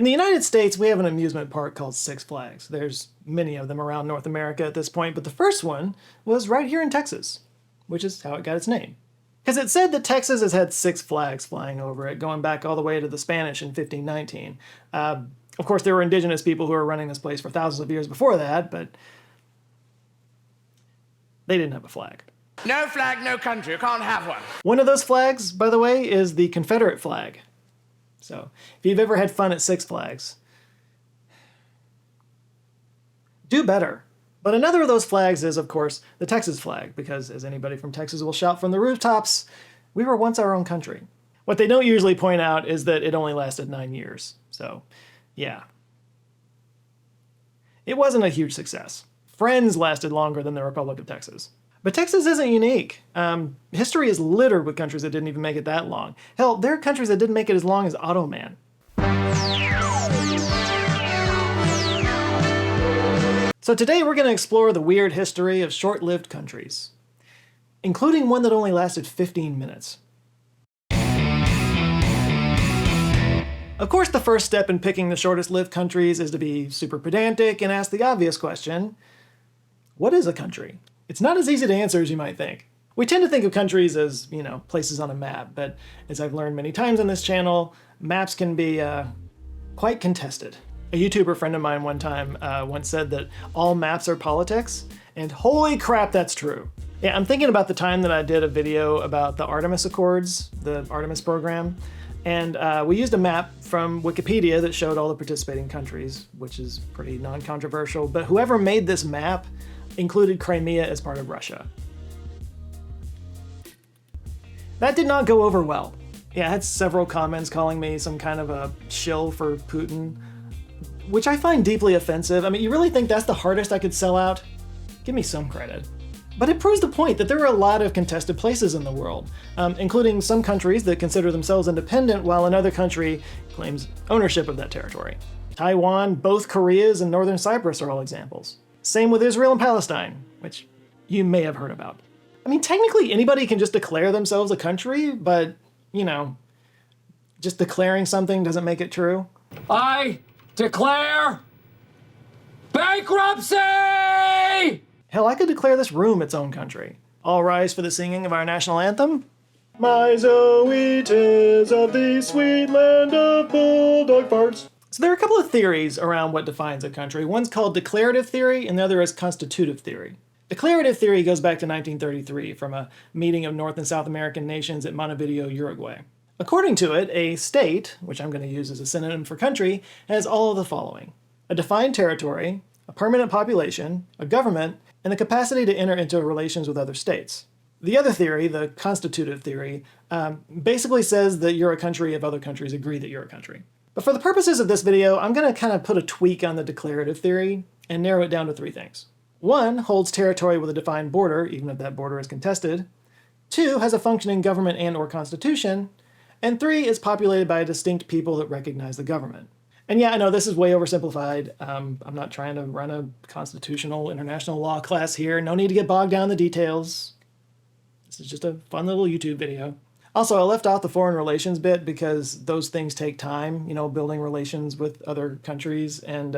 In the United States, we have an amusement park called Six Flags. There's many of them around North America at this point, but the first one was right here in Texas, which is how it got its name. Because it said that Texas has had six flags flying over it, going back all the way to the Spanish in 1519. Of course, there were indigenous people who were running this place for thousands of years before that, but they didn't have a flag. No flag, no country. You can't have one. One of those flags, by the way, is the Confederate flag. So, if you've ever had fun at Six Flags, do better. But another of those flags is, of course, the Texas flag, because as anybody from Texas will shout from the rooftops, we were once our own country. What they don't usually point out is that it only lasted 9 years. So, yeah. It wasn't a huge success. Friends lasted longer than the Republic of Texas. But Texas isn't unique. History is littered with countries that didn't even make it that long. Hell, there are countries that didn't make it as long as Ottoman. So today we're going to explore the weird history of short-lived countries, including one that only lasted 15 minutes. Of course, the first step in picking the shortest-lived countries is to be super pedantic and ask the obvious question: what is a country? It's not as easy to answer as you might think. We tend to think of countries as, places on a map, but as I've learned many times on this channel, maps can be quite contested. A YouTuber friend of mine one time once said that all maps are politics, and holy crap, that's true. Yeah, I'm thinking about the time that I did a video about the Artemis Accords, the Artemis program, and we used a map from Wikipedia that showed all the participating countries, which is pretty non-controversial, but whoever made this map included Crimea as part of Russia. That did not go over well. Yeah, I had several comments calling me some kind of a shill for Putin, which I find deeply offensive. I mean, you really think that's the hardest I could sell out? Give me some credit. But it proves the point that there are a lot of contested places in the world, including some countries that consider themselves independent while another country claims ownership of that territory. Taiwan, both Koreas, and Northern Cyprus are all examples. Same with Israel and Palestine, which you may have heard about. I mean, technically anybody can just declare themselves a country, but, just declaring something doesn't make it true. I declare bankruptcy! Hell, I could declare this room its own country. All rise for the singing of our national anthem. My Zoe, 'tis of the sweet land of bulldog farts. So there are a couple of theories around what defines a country. One's called declarative theory, and the other is constitutive theory. Declarative theory goes back to 1933 from a meeting of North and South American nations at Montevideo, Uruguay. According to it, a state, which I'm going to use as a synonym for country, has all of the following: a defined territory, a permanent population, a government, and the capacity to enter into relations with other states. The other theory, the constitutive theory, basically says that you're a country if other countries agree that you're a country. But for the purposes of this video, I'm going to kind of put a tweak on the declarative theory and narrow it down to three things. 1, holds territory with a defined border, even if that border is contested. 2, has a functioning government and/or constitution. And 3, is populated by a distinct people that recognize the government. And yeah, I know this is way oversimplified. I'm not trying to run a constitutional international law class here. No need to get bogged down in the details. This is just a fun little YouTube video. Also, I left out the foreign relations bit because those things take time, building relations with other countries, and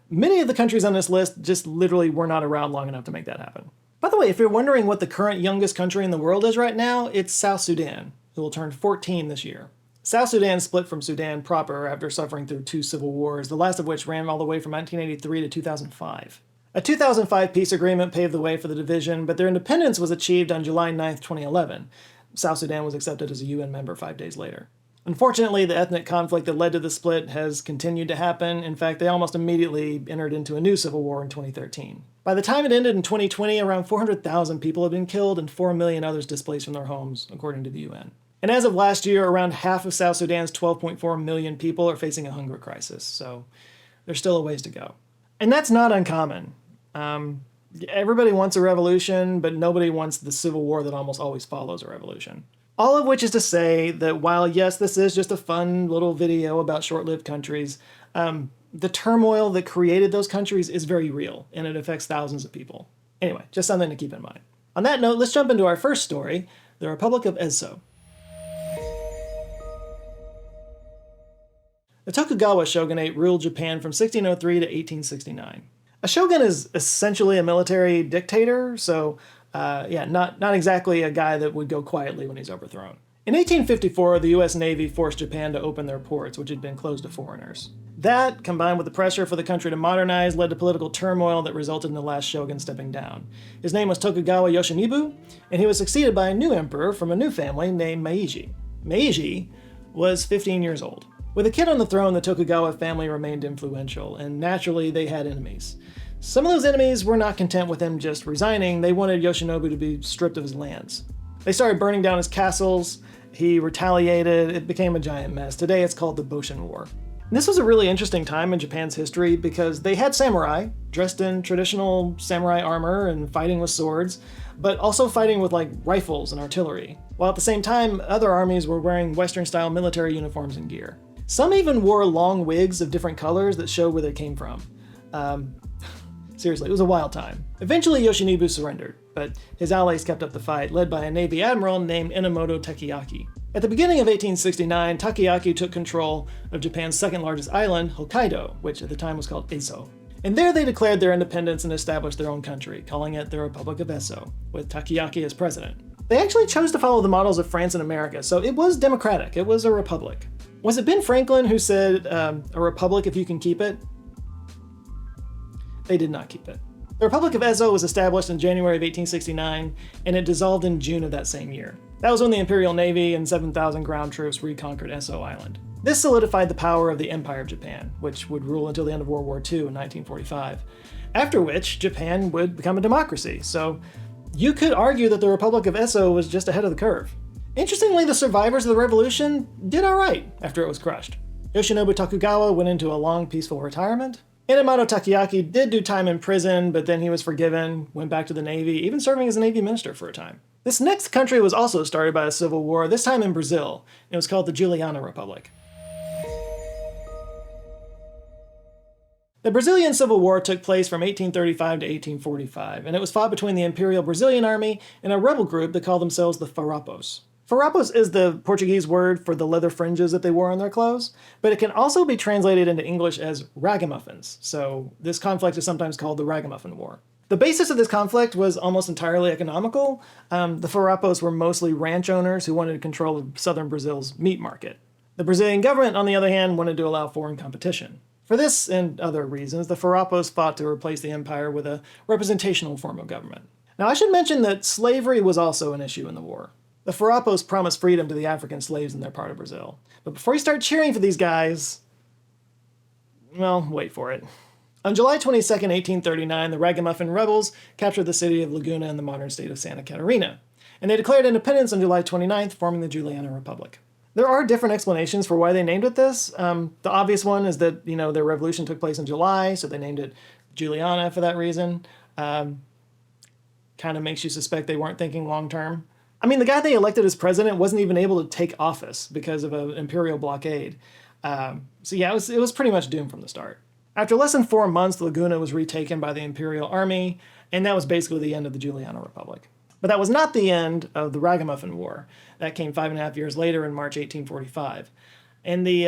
many of the countries on this list just literally were not around long enough to make that happen. By the way, if you're wondering what the current youngest country in the world is right now, it's South Sudan, who will turn 14 this year. South Sudan split from Sudan proper after suffering through 2 civil wars, the last of which ran all the way from 1983 to 2005. A 2005 peace agreement paved the way for the division, but their independence was achieved on July 9, 2011. South Sudan was accepted as a UN member 5 days later. Unfortunately, the ethnic conflict that led to the split has continued to happen. In fact, they almost immediately entered into a new civil war in 2013. By the time it ended in 2020, around 400,000 people had been killed and 4 million others displaced from their homes, according to the UN. And as of last year, around half of South Sudan's 12.4 million people are facing a hunger crisis, so there's still a ways to go. And that's not uncommon. Everybody wants a revolution, but nobody wants the civil war that almost always follows a revolution. All of which is to say that while, yes, this is just a fun little video about short-lived countries, the turmoil that created those countries is very real, and it affects thousands of people. Anyway, just something to keep in mind. On that note, let's jump into our first story, the Republic of Esso. The Tokugawa shogunate ruled Japan from 1603 to 1869. A shogun is essentially a military dictator, so not exactly a guy that would go quietly when he's overthrown. In 1854, the U.S. Navy forced Japan to open their ports, which had been closed to foreigners. That, combined with the pressure for the country to modernize, led to political turmoil that resulted in the last shogun stepping down. His name was Tokugawa Yoshinobu, and he was succeeded by a new emperor from a new family named Meiji. Meiji was 15 years old. With a kid on the throne, the Tokugawa family remained influential, and naturally they had enemies. Some of those enemies were not content with him just resigning. They wanted Yoshinobu to be stripped of his lands. They started burning down his castles. He retaliated. It became a giant mess. Today it's called the Boshin War. And this was a really interesting time in Japan's history because they had samurai dressed in traditional samurai armor and fighting with swords, but also fighting with like rifles and artillery, while at the same time other armies were wearing Western-style military uniforms and gear. Some even wore long wigs of different colors that showed where they came from. Seriously, it was a wild time. Eventually Yoshinobu surrendered, but his allies kept up the fight, led by a Navy admiral named Enomoto Takayaki. At the beginning of 1869, Takayaki took control of Japan's second largest island, Hokkaido, which at the time was called Ezo. And there they declared their independence and established their own country, calling it the Republic of Ezo, with Takayaki as president. They actually chose to follow the models of France and America, so it was democratic, it was a republic. Was it Ben Franklin who said, a republic if you can keep it? They did not keep it. The Republic of Ezo was established in January of 1869, and it dissolved in June of that same year. That was when the Imperial Navy and 7,000 ground troops reconquered Ezo Island. This solidified the power of the Empire of Japan, which would rule until the end of World War II in 1945, after which Japan would become a democracy, so you could argue that the Republic of Ezo was just ahead of the curve. Interestingly, the survivors of the revolution did alright after it was crushed. Yoshinobu Tokugawa went into a long, peaceful retirement. Enomoto Takayaki did do time in prison, but then he was forgiven, went back to the Navy, even serving as a Navy minister for a time. This next country was also started by a civil war, this time in Brazil. It was called the Juliana Republic. The Brazilian Civil War took place from 1835 to 1845, and it was fought between the Imperial Brazilian Army and a rebel group that called themselves the Farrapos. Farrapos is the Portuguese word for the leather fringes that they wore on their clothes, but it can also be translated into English as ragamuffins, so this conflict is sometimes called the Ragamuffin War. The basis of this conflict was almost entirely economical. The Farrapos were mostly ranch owners who wanted control of southern Brazil's meat market. The Brazilian government, on the other hand, wanted to allow foreign competition. For this and other reasons, the Farrapos fought to replace the empire with a representational form of government. Now, I should mention that slavery was also an issue in the war. The Farrapos promised freedom to the African slaves in their part of Brazil. But before you start cheering for these guys, well, wait for it. On July 22, 1839, the Ragamuffin rebels captured the city of Laguna in the modern state of Santa Catarina, and they declared independence on July 29th, forming the Juliana Republic. There are different explanations for why they named it this. The obvious one is that, their revolution took place in July, so they named it Juliana for that reason. Kind of makes you suspect they weren't thinking long term. I mean, the guy they elected as president wasn't even able to take office because of an imperial blockade. It was pretty much doomed from the start. After less than 4 months, Laguna was retaken by the Imperial Army, and that was basically the end of the Juliana Republic. But that was not the end of the Ragamuffin War. That came 5.5 years later in March 1845. And the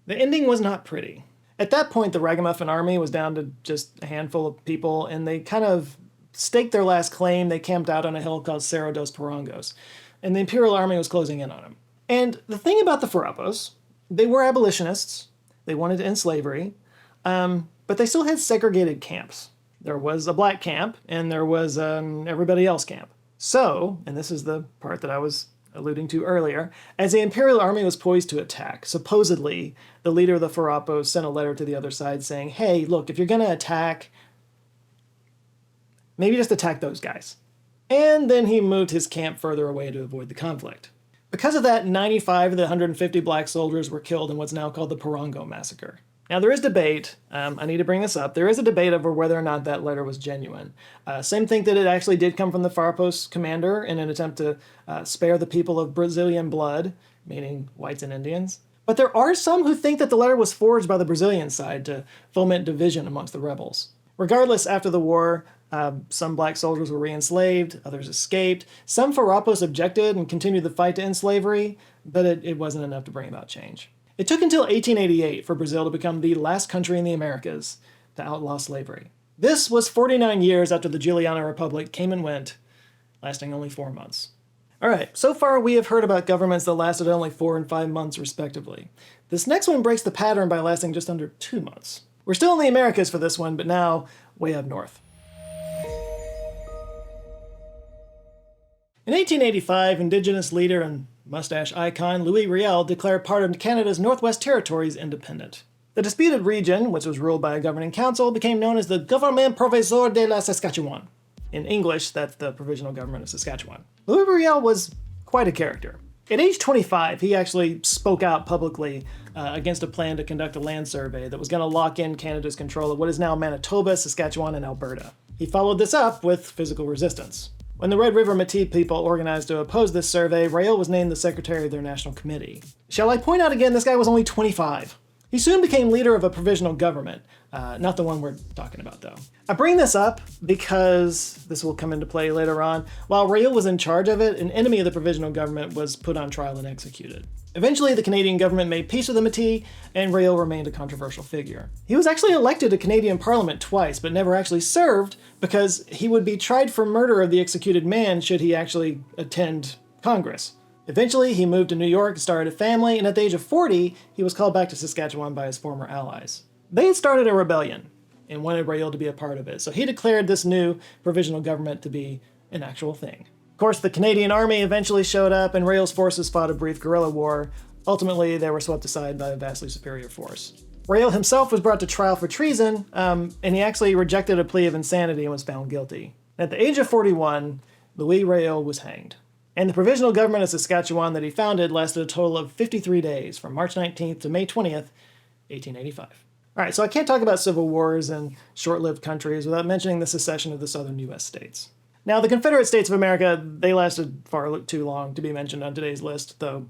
ending was not pretty. At that point, the Ragamuffin army was down to just a handful of people, and they kind of staked their last claim. They camped out on a hill called Cerro dos Porongos, and the Imperial Army was closing in on them. And the thing about the Farrapos, they were abolitionists. They wanted to end slavery, but they still had segregated camps. There was a black camp, and there was everybody else camp. So, and this is the part that I was alluding to earlier, as the Imperial Army was poised to attack, supposedly the leader of the Farrapos sent a letter to the other side saying, hey, look, if you're going to attack, maybe just attack those guys. And then he moved his camp further away to avoid the conflict. Because of that, 95 of the 150 black soldiers were killed in what's now called the Porongo Massacre. Now, there is debate, I need to bring this up, there is a debate over whether or not that letter was genuine. Some think that it actually did come from the Farrapos commander in an attempt to spare the people of Brazilian blood, meaning whites and Indians. But there are some who think that the letter was forged by the Brazilian side to foment division amongst the rebels. Regardless, after the war, some black soldiers were re-enslaved, others escaped. Some Farrapos objected and continued the fight to end slavery, but it wasn't enough to bring about change. It took until 1888 for Brazil to become the last country in the Americas to outlaw slavery. This was 49 years after the Juliana Republic came and went, lasting only 4 months. All right, so far we have heard about governments that lasted only 4 and 5 months respectively. This next one breaks the pattern by lasting just under 2 months. We're still in the Americas for this one, but now way up north. In 1885, Indigenous leader and mustache icon Louis Riel declared part of Canada's Northwest Territories independent. The disputed region, which was ruled by a governing council, became known as the Gouvernement Provisoire de la Saskatchewan. In English, that's the Provisional Government of Saskatchewan. Louis Riel was quite a character. At age 25, he actually spoke out publicly against a plan to conduct a land survey that was going to lock in Canada's control of what is now Manitoba, Saskatchewan, and Alberta. He followed this up with physical resistance. When the Red River Métis people organized to oppose this survey, Riel was named the secretary of their national committee. Shall I point out again, this guy was only 25. He soon became leader of a provisional government, not the one we're talking about though. I bring this up because this will come into play later on. While Riel was in charge of it, an enemy of the provisional government was put on trial and executed. Eventually, the Canadian government made peace with the Métis, and Riel remained a controversial figure. He was actually elected to Canadian Parliament twice, but never actually served because he would be tried for murder of the executed man should he actually attend Congress. Eventually, he moved to New York and started a family, and at the age of 40, he was called back to Saskatchewan by his former allies. They had started a rebellion and wanted Riel to be a part of it, so he declared this new provisional government to be an actual thing. Of course, the Canadian Army eventually showed up, and Riel's forces fought a brief guerrilla war. Ultimately, they were swept aside by a vastly superior force. Riel himself was brought to trial for treason, and he actually rejected a plea of insanity and was found guilty. At the age of 41, Louis Riel was hanged. And the Provisional Government of Saskatchewan that he founded lasted a total of 53 days, from March 19th to May 20th, 1885. All right, so I can't talk about civil wars and short-lived countries without mentioning the secession of the southern U.S. states. Now, the Confederate States of America, they lasted far too long to be mentioned on today's list, though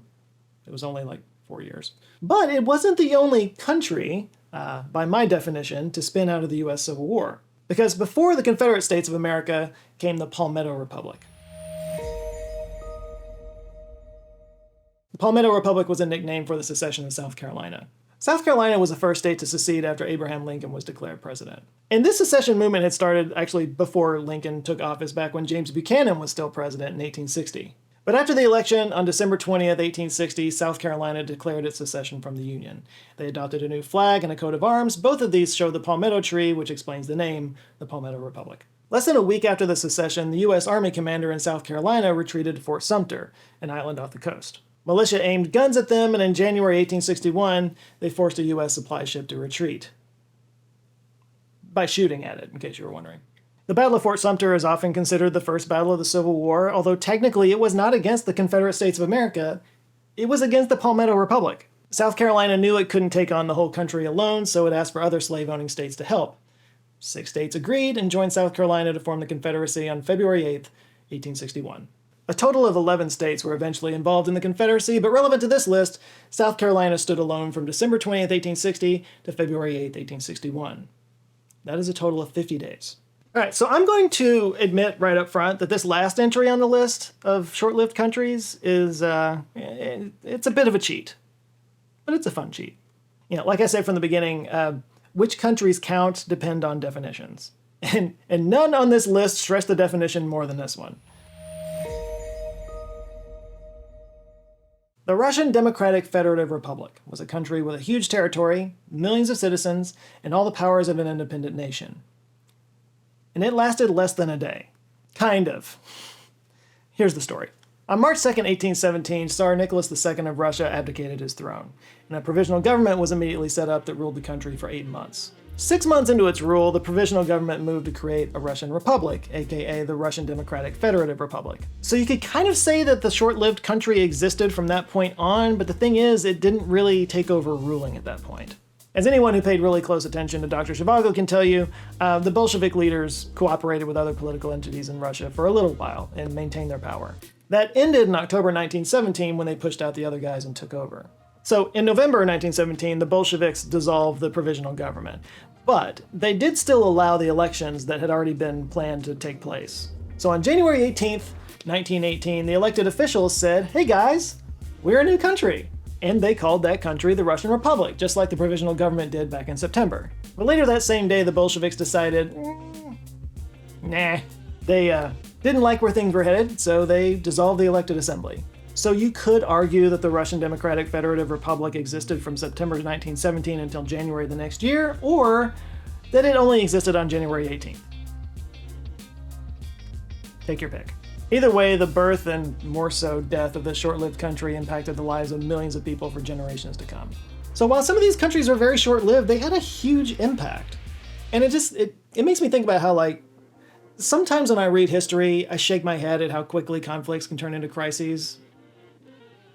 it was only like 4 years. But it wasn't the only country, by my definition, to spin out of the U.S. Civil War. Because before the Confederate States of America came the Palmetto Republic. The Palmetto Republic was a nickname for the secession of South Carolina. South Carolina was the first state to secede after Abraham Lincoln was declared president. And this secession movement had started actually before Lincoln took office, back when James Buchanan was still president in 1860. But after the election, on December 20th, 1860, South Carolina declared its secession from the Union. They adopted a new flag and a coat of arms. Both of these show the palmetto tree, which explains the name, the Palmetto Republic. Less than a week after the secession, the U.S. Army commander in South Carolina retreated to Fort Sumter, an island off the coast. Militia aimed guns at them, and in January 1861, they forced a U.S. supply ship to retreat. By shooting at it, in case you were wondering. The Battle of Fort Sumter is often considered the first battle of the Civil War, although technically it was not against the Confederate States of America, it was against the Palmetto Republic. South Carolina knew it couldn't take on the whole country alone, so it asked for other slave-owning states to help. 6 states agreed and joined South Carolina to form the Confederacy on February 8th, 1861. A total of 11 states were eventually involved in the Confederacy, but relevant to this list, South Carolina stood alone from December 20th, 1860 to February 8th, 1861. That is a total of 50 days. All right, so I'm going to admit right up front that this last entry on the list of short-lived countries is, it's a bit of a cheat. But it's a fun cheat. You know, like I said from the beginning, which countries count depend on definitions. And none on this list stress the definition more than this one. The Russian Democratic Federative Republic was a country with a huge territory, millions of citizens, and all the powers of an independent nation. And it lasted less than a day. Kind of. Here's the story. On March 2nd, 1817, Tsar Nicholas II of Russia abdicated his throne, and a provisional government was immediately set up that ruled the country for 8 months. 6 months into its rule, the provisional government moved to create a Russian Republic, aka the Russian Democratic Federative Republic. So you could kind of say that the short-lived country existed from that point on, but the thing is, it didn't really take over ruling at that point. As anyone who paid really close attention to Dr. Zhivago can tell you, the Bolshevik leaders cooperated with other political entities in Russia for a little while and maintained their power. That ended in October 1917 when they pushed out the other guys and took over. So in November 1917, the Bolsheviks dissolved the provisional government, but they did still allow the elections that had already been planned to take place. So on January 18th, 1918, the elected officials said, "Hey guys, we're a new country. And they called that country the Russian Republic, just like the Provisional government did back in September. But later that same day, the Bolsheviks decided, nah. They didn't like where things were headed, so they dissolved the elected assembly. So you could argue that the Russian Democratic Federative Republic existed from September 1917 until January the next year, or that it only existed on January 18th. Take your pick. Either way, the birth and more so death of this short-lived country impacted the lives of millions of people for generations to come. So while some of these countries are very short-lived, they had a huge impact. And it makes me think about how, like, sometimes when I read history, I shake my head at how quickly conflicts can turn into crises.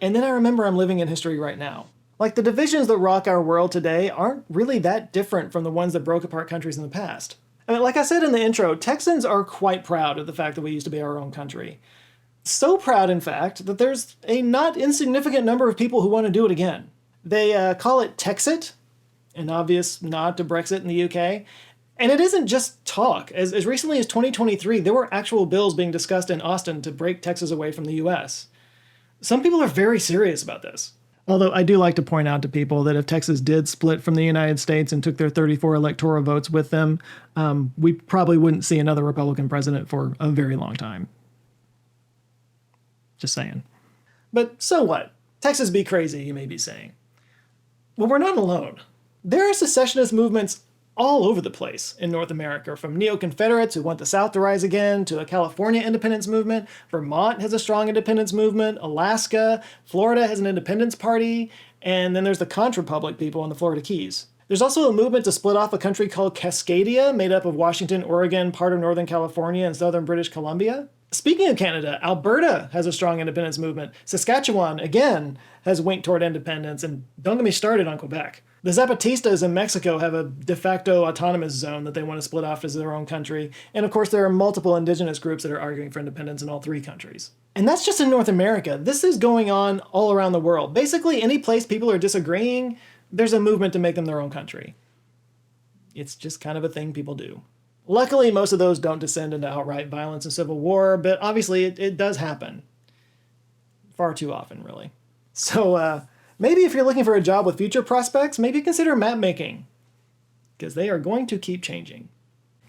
And then I remember I'm living in history right now. Like, the divisions that rock our world today aren't really that different from the ones that broke apart countries in the past. I mean, like I said in the intro, Texans are quite proud of the fact that we used to be our own country. So proud, in fact, that there's a not insignificant number of people who want to do it again. They call it Texit, an obvious nod to Brexit in the UK. And it isn't just talk. As recently as 2023, there were actual bills being discussed in Austin to break Texas away from the US. Some people are very serious about this. Although I do like to point out to people that if Texas did split from the United States and took their 34 electoral votes with them, we probably wouldn't see another Republican president for a very long time. Just saying. But so what? Texas be crazy, you may be saying. Well, we're not alone. There are secessionist movements all over the place in North America, from neo-Confederates who want the South to rise again, to a California independence movement. Vermont has a strong independence movement. Alaska, Florida has an independence party. And then there's the Contrapublic people in the Florida Keys. There's also a movement to split off a country called Cascadia, made up of Washington, Oregon, part of Northern California, and southern British Columbia. Speaking of Canada, Alberta has a strong independence movement. Saskatchewan, again, has winked toward independence, and don't get me started on Quebec. The Zapatistas in Mexico have a de facto autonomous zone that they want to split off as their own country. And of course, there are multiple indigenous groups that are arguing for independence in all three countries. And that's just in North America. This is going on all around the world. Basically, any place people are disagreeing, there's a movement to make them their own country. It's just kind of a thing people do. Luckily, most of those don't descend into outright violence and civil war, but obviously it does happen. Far too often, really. So, maybe if you're looking for a job with future prospects, maybe consider map making. Because they are going to keep changing.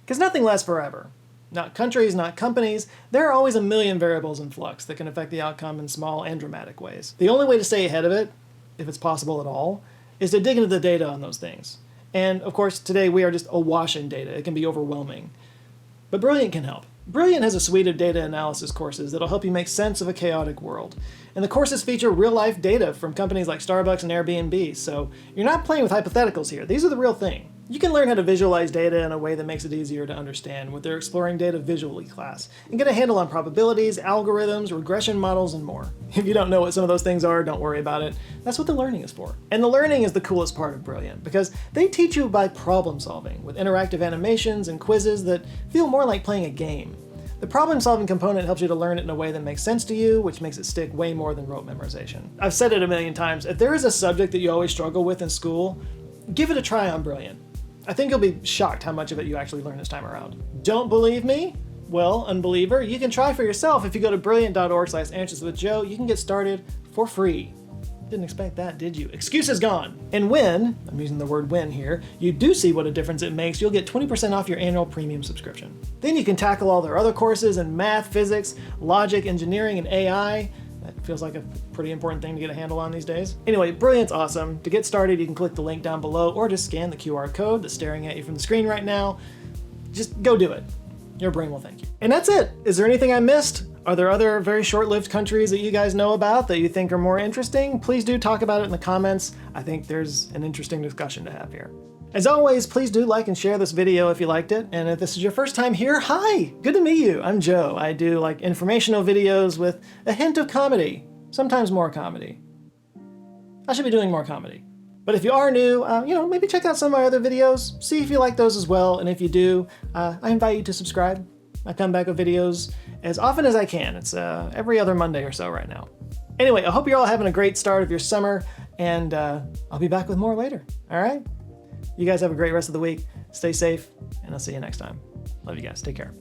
Because nothing lasts forever. Not countries, not companies. There are always a million variables in flux that can affect the outcome in small and dramatic ways. The only way to stay ahead of it, if it's possible at all, is to dig into the data on those things. And of course, today we are just awash in data. It can be overwhelming. But Brilliant can help. Brilliant has a suite of data analysis courses that'll help you make sense of a chaotic world. And the courses feature real-life data from companies like Starbucks and Airbnb, so you're not playing with hypotheticals here. These are the real thing. You can learn how to visualize data in a way that makes it easier to understand with their Exploring Data Visually class, and get a handle on probabilities, algorithms, regression models, and more. If you don't know what some of those things are, don't worry about it. That's what the learning is for. And the learning is the coolest part of Brilliant, because they teach you by problem solving, with interactive animations and quizzes that feel more like playing a game. The problem-solving component helps you to learn it in a way that makes sense to you, which makes it stick way more than rote memorization. I've said it a million times, if there is a subject that you always struggle with in school, give it a try on Brilliant. I think you'll be shocked how much of it you actually learn this time around. Don't believe me? Well, unbeliever, you can try for yourself. If you go to brilliant.org/answerswithjoe, you can get started for free. Didn't expect that, did you? Excuse is gone. And when, I'm using the word when here, you do see what a difference it makes, you'll get 20% off your annual premium subscription. Then you can tackle all their other courses in math, physics, logic, engineering, and AI. That feels like a pretty important thing to get a handle on these days. Anyway, Brilliant's awesome. To get started, you can click the link down below or just scan the QR code that's staring at you from the screen right now. Just go do it. Your brain will thank you. And that's it. Is there anything I missed? Are there other very short-lived countries that you guys know about that you think are more interesting? Please do talk about it in the comments. I think there's an interesting discussion to have here. As always, please do like and share this video if you liked it. And if this is your first time here, hi! Good to meet you. I'm Joe. I do like informational videos with a hint of comedy. Sometimes more comedy. I should be doing more comedy. But if you are new, maybe check out some of my other videos. See if you like those as well. And if you do, I invite you to subscribe. I come back with videos as often as I can. It's every other Monday or so right now. Anyway, I hope you're all having a great start of your summer, and I'll be back with more later. All right? You guys have a great rest of the week. Stay safe, and I'll see you next time. Love you guys. Take care.